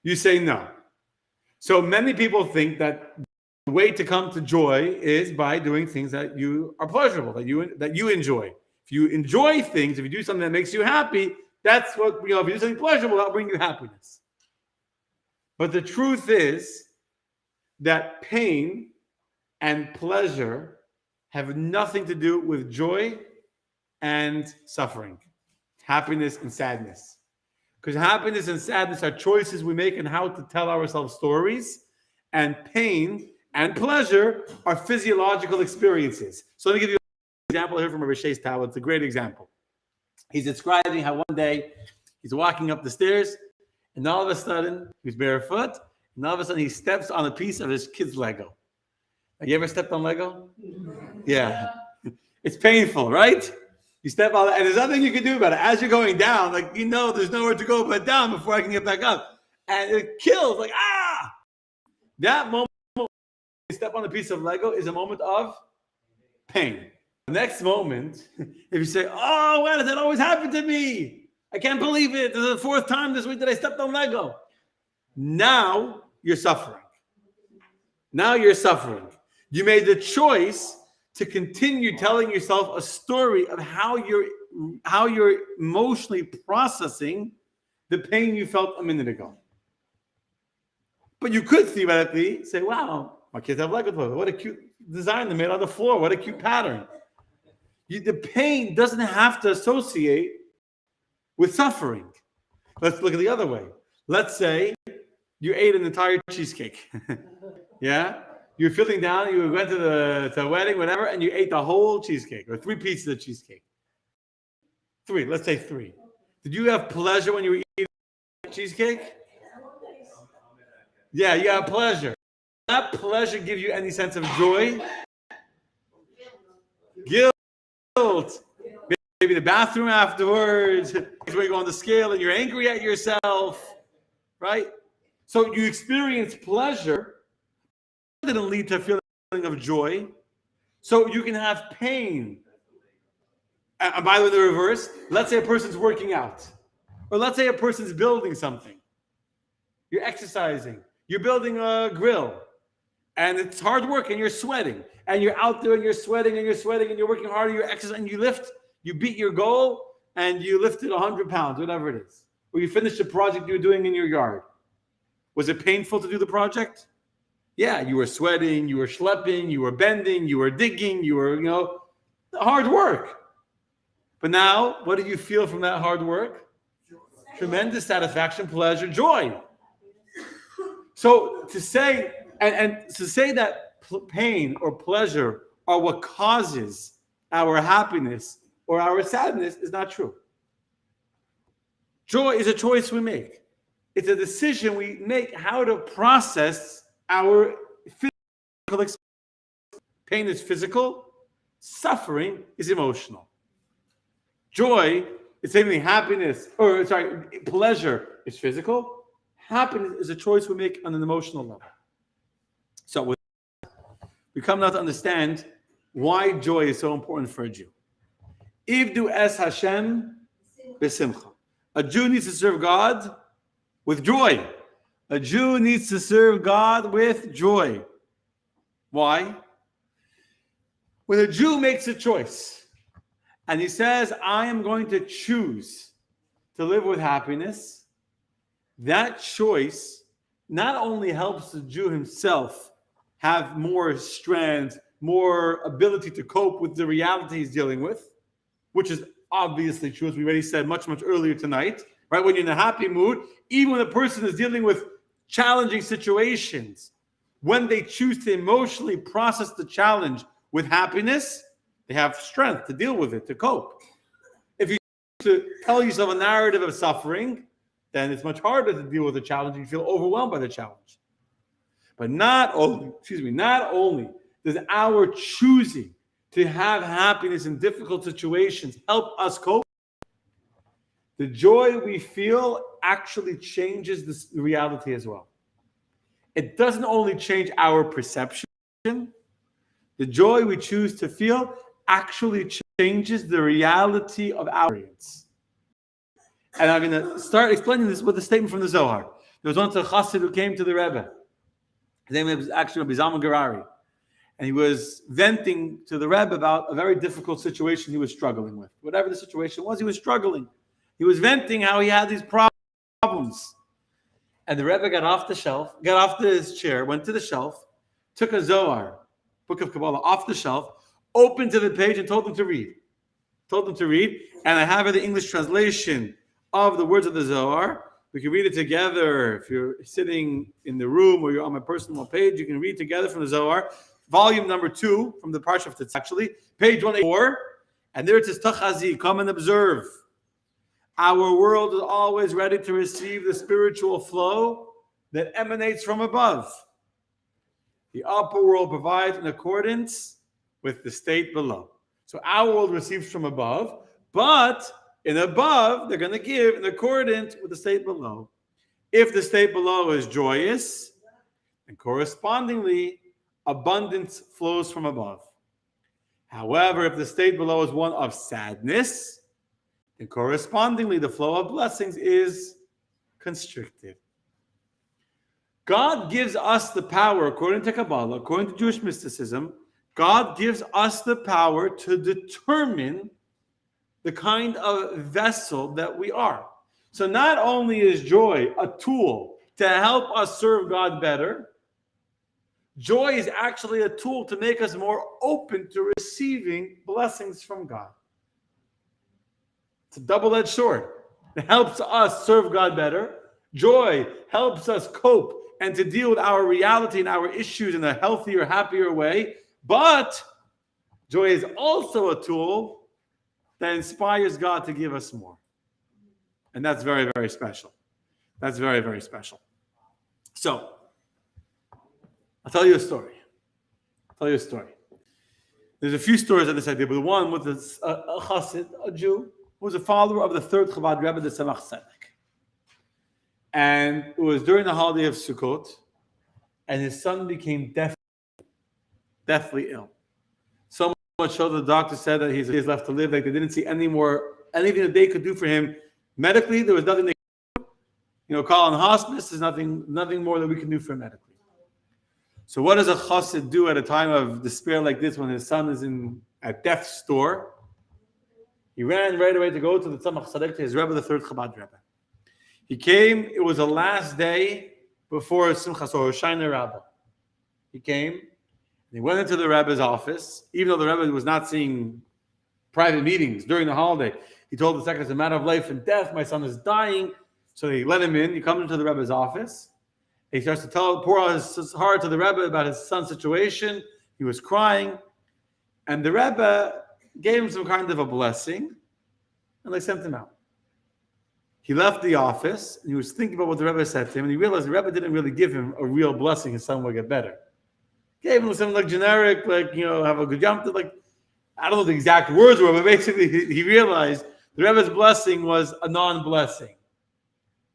You say no. So many people think that the way to come to joy is by doing things that you are pleasurable, that you enjoy. If you enjoy things, if you do something that makes you happy, that's what, if you do something pleasurable, that'll bring you happiness. But the truth is that pain and pleasure have nothing to do with joy and suffering, happiness and sadness. Because happiness and sadness are choices we make in how to tell ourselves stories, and pain and pleasure are physiological experiences. So let me give you an example here from Rabbi Shei's Tower. It's a great example. He's describing how one day he's walking up the stairs, and all of a sudden he's barefoot, and all of a sudden he steps on a piece of his kid's Lego. Have you ever stepped on Lego? Yeah. It's painful, right? You step on it, and there's nothing you can do about it. As you're going down, there's nowhere to go but down before I can get back up. And it kills, That moment when you step on a piece of Lego is a moment of pain. The next moment, if you say, oh, why does that always happen to me? I can't believe it. This is the fourth time this week that I stepped on Lego. Now you're suffering. Now you're suffering. You made the choice to continue telling yourself a story of how you're emotionally processing the pain you felt a minute ago. But you could theoretically say, wow, my kids have Lego toys. What a cute design they made on the floor. What a cute pattern. The pain doesn't have to associate with suffering. Let's look at the other way. Let's say you ate an entire cheesecake. Yeah? You're feeling down, you went to a wedding, whatever, and you ate the whole cheesecake, or 3 pieces of cheesecake. 3, let's say 3. Did you have pleasure when you were eating cheesecake? Yeah, you have pleasure. Does that pleasure give you any sense of joy? Guilt. Maybe the bathroom afterwards, where you go on the scale and you're angry at yourself, right? So you experience pleasure. It didn't lead to a feeling of joy. So you can have pain. And by the way, the reverse, let's say a person's working out. Or let's say a person's building something. You're exercising. You're building a grill. And it's hard work and you're sweating. And you're out there and you're sweating and you're sweating and you're working hard and you're exercising and you lift. You beat your goal and you lifted 100 pounds, whatever it is. Or you finished a project you were doing in your yard. Was it painful to do the project? Yeah, you were sweating, you were schlepping, you were bending, you were digging, you were, hard work. But now, what do you feel from that hard work? Tremendous satisfaction, pleasure, joy. So to say, and to say that pain or pleasure are what causes our happiness or our sadness is not true. Joy is a choice we make. It's a decision we make how to process our physical experience. Pain is physical. Suffering is emotional. Joy is saying pleasure is physical. Happiness is a choice we make on an emotional level. So we come now to understand why joy is so important for a Jew. Ivdu es Hashem b'simcha. A Jew needs to serve God with joy. A Jew needs to serve God with joy. Why? When a Jew makes a choice And he says, I am going to choose to live with happiness. That choice not only helps the Jew himself have more strength, more ability to cope with the reality he's dealing with, which is obviously true, as we already said much earlier tonight, right? When you're in a happy mood, even when a person is dealing with challenging situations, when they choose to emotionally process the challenge with happiness, they have strength to deal with it, to cope. If you choose to tell yourself a narrative of suffering, then it's much harder to deal with the challenge. You feel overwhelmed by the challenge. But not only does our choosing to have happiness in difficult situations help us cope, the joy we feel actually changes the reality as well. It doesn't only change our perception, the joy we choose to feel actually changes the reality of our experience. And I'm going to start explaining this with a statement from the Zohar. There was once a chassid who came to the Rebbe. His name was actually Rabbi Zalman Gerari. And he was venting to the Rebbe about a very difficult situation he was struggling with. Whatever the situation was, he was struggling. He was venting how he had these problems. And the Rebbe got off his chair, went to the shelf, took a Zohar, Book of Kabbalah, off the shelf, opened to the page and told him to read. And I have here the English translation of the words of the Zohar. We can read it together. If you're sitting in the room or you're on my personal page, you can read together from the Zohar. Volume number 2 from the Parsha of Tzitz, actually, page 184. And there it says, Tachazi, come and observe. Our world is always ready to receive the spiritual flow that emanates from above. The upper world provides in accordance with the state below. So our world receives from above, but in above, they're going to give in accordance with the state below. If the state below is joyous, and correspondingly, abundance flows from above. However, if the state below is one of sadness, then correspondingly, the flow of blessings is constricted. God gives us the power, according to Kabbalah, according to Jewish mysticism, God gives us the power to determine the kind of vessel that we are. So not only is joy a tool to help us serve God better, joy is actually a tool to make us more open to receiving blessings from God. It's a double-edged sword. It helps us serve God better. Joy helps us cope and to deal with our reality and our issues in a healthier, happier way. But joy is also a tool that inspires God to give us more. And that's very, very special. That's very, very special. So, I'll tell you a story. There's a few stories on this idea, but the one with a chassid, a Jew, who was a follower of the third Chabad Rebbe, the Tzemach Tzedek. And it was during the holiday of Sukkot, and his son became deathly ill. So much so the doctor said that he's left to live. Like they didn't see anything that they could do for him medically. There was nothing they could do. Call on hospice. There's nothing more that we can do for him medically. So what does a chassid do at a time of despair like this when his son is at death's door? He ran right away to go to the Tzemach Tzedek, to his Rebbe, the third Chabad Rebbe. He came, it was the last day before Simchas or Hoshana Rabbah. He came, and he went into the Rebbe's office, even though the Rebbe was not seeing private meetings during the holiday. He told the secretary, it's a matter of life and death, my son is dying. So he let him in, he comes into the Rebbe's office. He starts to pour out his heart to the Rebbe about his son's situation. He was crying. And the Rebbe gave him some kind of a blessing, and they sent him out. He left the office, and he was thinking about what the Rebbe said to him, and he realized the Rebbe didn't really give him a real blessing his son would get better. He gave him something generic, have a good jump. I don't know the exact words were, but basically he realized the Rebbe's blessing was a non-blessing.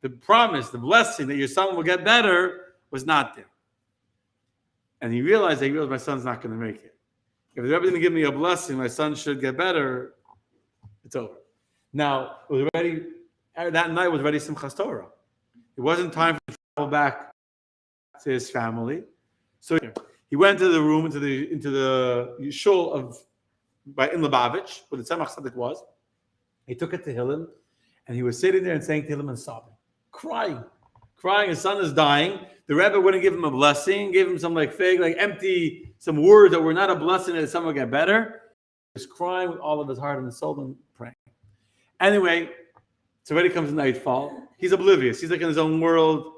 The promise, the blessing that your son will get better was not there. And he realized my son's not going to make it. If the Rebbe didn't give me a blessing, my son should get better, it's over. Now, that night was already Simchas Torah. It wasn't time to travel back to his family. So he went to the room, into the shul of in Lubavitch, where the Tzemach Tzedek was. He took it to Hillel, and he was sitting there and saying Tehillim and sobbing, crying. His son is dying. The Rebbe wouldn't give him a blessing, gave him some fake, empty, some words that were not a blessing that someone would get better. He was crying with all of his heart and his soul and praying. Anyway, so already comes nightfall. He's oblivious. He's in his own world.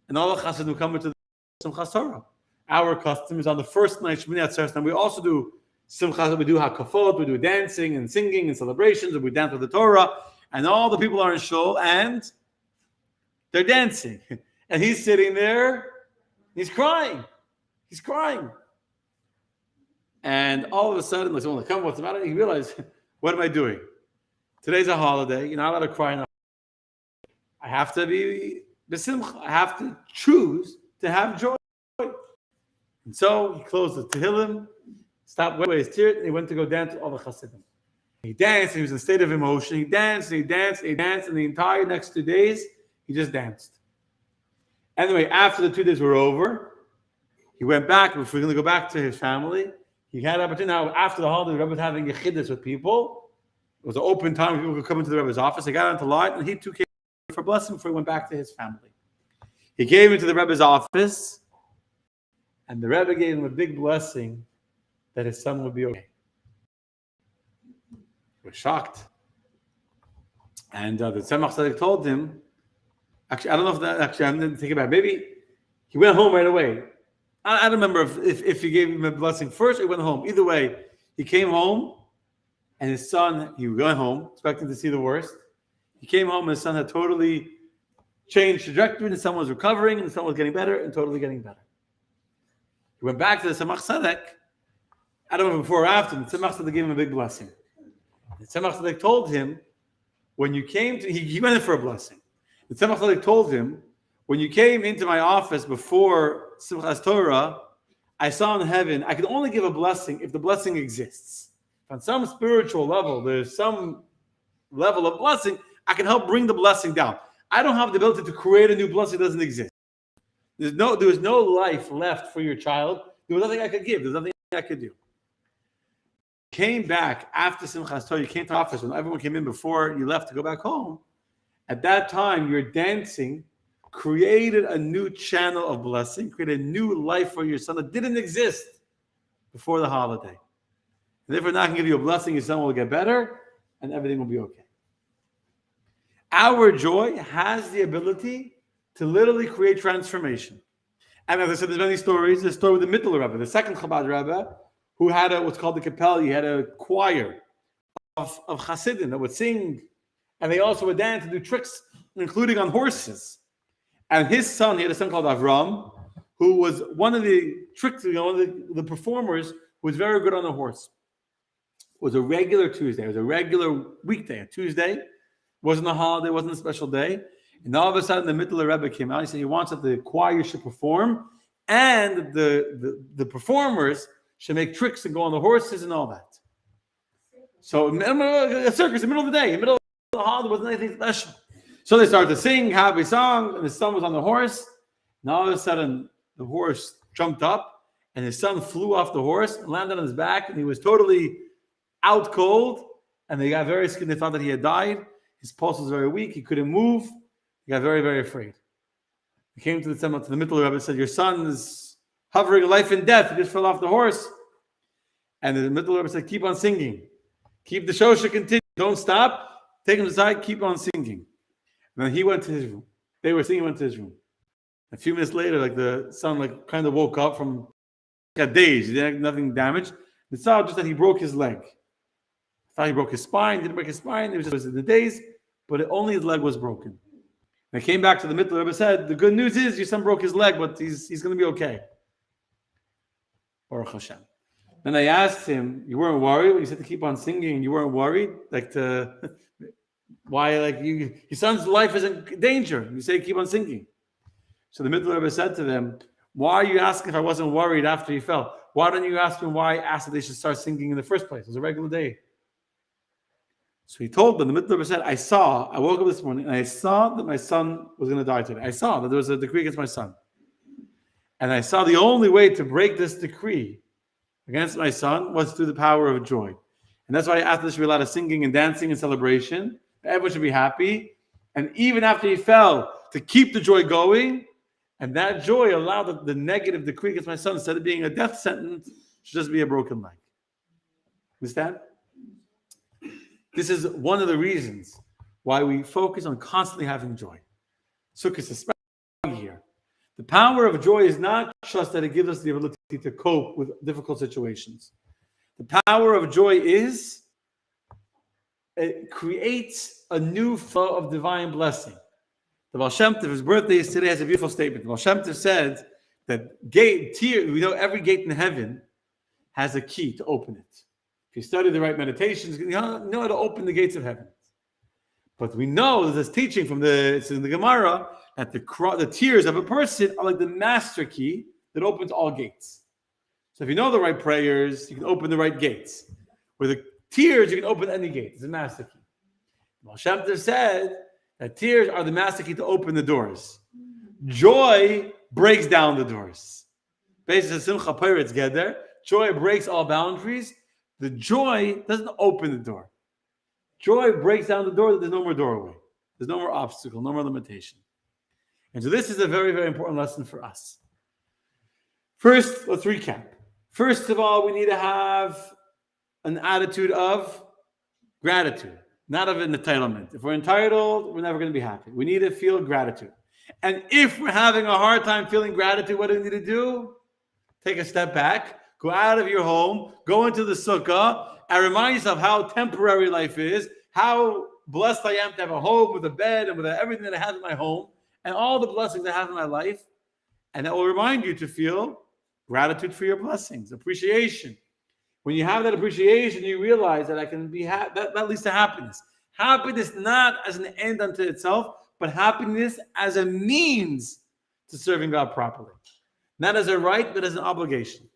And all the Chassidim come into the Simchas Torah. Our custom is on the first night, Shmini Atzeres, and we also do Simchas, we do Hakafot, we do dancing and singing and celebrations, and we dance with the Torah, and all the people are in shul, and they're dancing. And he's sitting there, he's crying. And all of a sudden, like, someone come, what's the matter? He realized, what am I doing? Today's a holiday. You're not allowed to cry. I have to be besimcha. I have to choose to have joy. And so he closed the Tehillim, stopped away his tears, and he went to go dance with all the Chassidim. He danced, and he was in a state of emotion. He danced, and and the entire next 2 days, he just danced. Anyway, after the 2 days were over, he went back. If we're going to go back to his family, he had an opportunity. Now, after the holiday, the Rebbe was having yechidus with people. It was an open time. People could come into the Rebbe's office. He got onto line, and he too came for blessing before he went back to his family. He came into the Rebbe's office, and the Rebbe gave him a big blessing that his son would be okay. He was shocked. And the Tzemach Tzedek told him, actually, I don't know if that, actually, I didn't think about it. Maybe he went home right away. I don't remember if he gave him a blessing first or he went home. Either way, he came home, and his son, he went home, expecting to see the worst. He came home, and his son had totally changed trajectory, and his son was recovering, and his son was getting better, and totally getting better. He went back to the Tzemach Tzedek. I don't know before or after. The Tzemach Tzedek gave him a big blessing. The Tzemach Tzedek told him, when you came to, he went in for a blessing. The Tzemach Tzedek told him, when you came into my office before Simchas Torah, I saw in heaven, I could only give a blessing if the blessing exists. On some spiritual level, there's some level of blessing, I can help bring the blessing down. I don't have the ability to create a new blessing that doesn't exist. There was no life left for your child. There was nothing I could give. There's nothing I could do. Came back after Simchas Torah, you came to the office when everyone came in before you left to go back home. At that time, your dancing created a new channel of blessing, created a new life for your son that didn't exist before the holiday. And therefore, now I can give you a blessing, your son will get better, and everything will be okay. Our joy has the ability to literally create transformation. And as I said, there's many stories. There's a story with the Mittler Rebbe, the second Chabad Rebbe, who had what's called the Kapel. He had a choir of Hasidim that would sing, and they also would dance and do tricks, including on horses. And his son, he had a son called Avram, who was one of the tricks, one of the performers who was very good on the horse. It was a regular Tuesday. It was a regular weekday, a Tuesday. Wasn't a holiday, wasn't a special day. And all of a sudden, the Mittler Rebbe came out. He said he wants that the choir should perform, and the performers should make tricks and go on the horses and all that. So a circus in the middle of the day, in the middle of the holiday, wasn't anything special. So they started to sing, happy song, and his son was on the horse. And all of a sudden, the horse jumped up, and his son flew off the horse and landed on his back, and he was totally out cold. And they got very scared. They thought that he had died. His pulse was very weak. He couldn't move. He got very, very afraid. He came to the Mittler Rebbe and said, your son is hovering life and death. He just fell off the horse. And the Mittler Rebbe said, keep on singing. Keep the show should continue. Don't stop. Take him aside. Keep on singing. And then he went to his room. They were singing, went to his room. A few minutes later, the son kind of woke up from got dazed. He didn't have nothing damaged. They saw just that he broke his leg. Thought he broke his spine, didn't break his spine. It was just in the days, but only his leg was broken. They came back to the Mittler Rebbe and said, the good news is your son broke his leg, but he's going to be okay. Baruch Hashem. Then I asked him, you weren't worried when you said to keep on singing? You weren't worried? Why, your son's life is in danger. You say keep on singing. So the Mittler Rebbe said to them, why are you asking if I wasn't worried after he fell? Why don't you ask me why I asked that they should start singing in the first place? It was a regular day. So he told them, the Mittler Rebbe said, I woke up this morning and I saw that my son was going to die today. I saw that there was a decree against my son. And I saw the only way to break this decree against my son was through the power of joy. And that's why after there should be a lot of singing and dancing and celebration. Everyone should be happy. And even after he fell, to keep the joy going. And that joy allowed the negative decree against my son, instead of being a death sentence, should just be a broken leg. Understand? This is one of the reasons why we focus on constantly having joy. Sukkot is especially here. The power of joy is not just that it gives us the ability to cope with difficult situations. The power of joy is it creates a new flow of divine blessing. The Baal Shem Tov, his birthday is today, has a beautiful statement. The Baal Shem Tov said that we know every gate in heaven has a key to open it. If you study the right meditations, you know how to open the gates of heaven. But we know there's this teaching it's in the Gemara that the tears of a person are like the master key that opens all gates. So if you know the right prayers, you can open the right gates. With the tears, you can open any gate. It's a master key. Baal Shem Tov said that tears are the master key to open the doors. Joy breaks down the doors. Basically, Simcha Peiretz Geder. Joy breaks all boundaries. The joy doesn't open the door. Joy breaks down the door that there's no more doorway. There's no more obstacle, no more limitation. And so this is a very, very important lesson for us. First, let's recap. First of all, we need to have an attitude of gratitude, not of entitlement. If we're entitled, we're never going to be happy. We need to feel gratitude. And if we're having a hard time feeling gratitude, what do we need to do? Take a step back, go out of your home, go into the sukkah, and remind yourself how temporary life is, how blessed I am to have a home with a bed and with everything that I have in my home, and all the blessings I have in my life. And that will remind you to feel gratitude for your blessings, appreciation. When you have that appreciation, you realize that I can be that leads to happiness. Happiness not as an end unto itself, but happiness as a means to serving God properly. Not as a right, but as an obligation.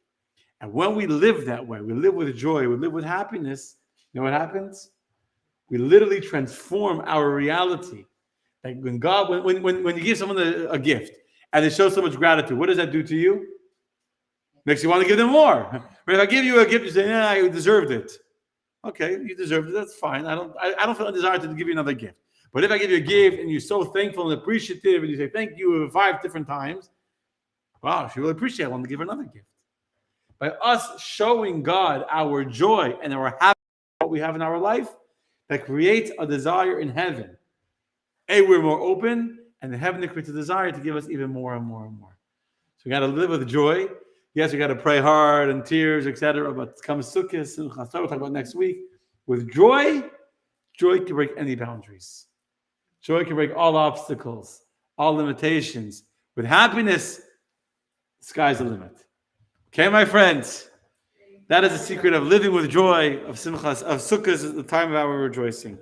And when we live that way, we live with joy, we live with happiness, you know what happens? We literally transform our reality. Like when you give someone a gift and they show so much gratitude, what does that do to you? Makes you want to give them more. But if I give you a gift, you say, "Yeah, you deserved it." Okay, you deserved it. That's fine. I don't feel a desire to give you another gift. But if I give you a gift and you're so thankful and appreciative, and you say thank you 5 different times, wow, she will appreciate it. I want to give her another gift. By us showing God our joy and our happiness, what we have in our life, that creates a desire in heaven. We're more open, and the heaven creates a desire to give us even more and more and more. So we got to live with joy. Yes, we got to pray hard and tears, etc. But come Sukkot, Simcha, we'll talk about next week. With joy can break any boundaries. Joy can break all obstacles, all limitations. With happiness, the sky's the limit. Okay, my friends, that is the secret of living with joy, of Simchas, of Sukkot, the time of our rejoicing.